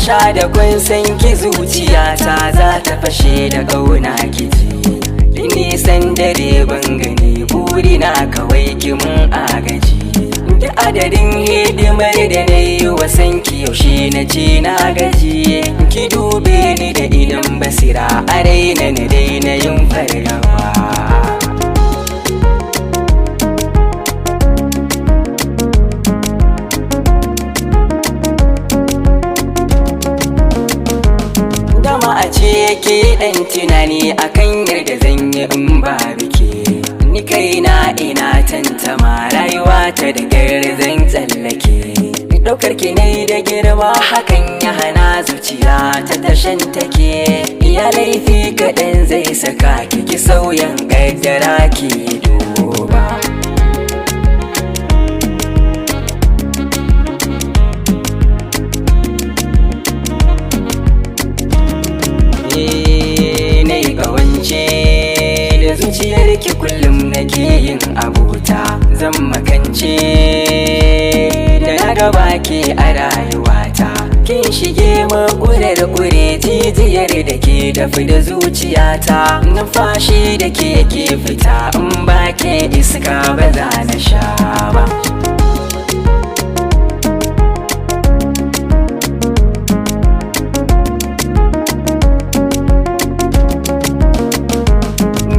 sha da kun san ki zuciyata za ta fashe da ƙauna kiji. Nisan dare ban gani burina kawai ki mun agaji. Da adadin hidimar da na yi wa sanki yaushe na ce na gaji. Ki dube ni da idan basira a raina na daina yin fargaba. A ce ke ɗan tunani akan yarda zan yi in ba biki. Ni kaina ina tantama rayuwa ta da zan tsallake. Ɗaukar ki ne da girma hakan ya hana zuciya ta tashan take. Ya laifi kaɗan zai saka ki sauyan ƙaddara ki duba. Zuciyarki kullum nake yin abota, zan makance da na gaba ke a rayuwata. Kin shige maƙurar ƙure jijiyar da ke dafi da zuciyata. Numfashi da ke fita in ba ke iska ba za na sha ba.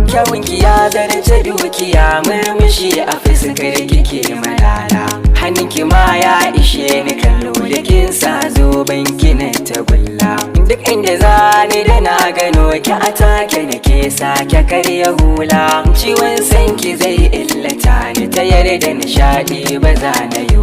Kyawunki ya zarce dukiya, murmushi a fuskar kike malala. Hannunki ma ya ishe ni kallo da kin sa zoben ki na tagulla. Duk inda zani da na gano ki a take nake sake karya hula. Ciwon sanki zai illata ni ta yarda nishaɗi ba za na yi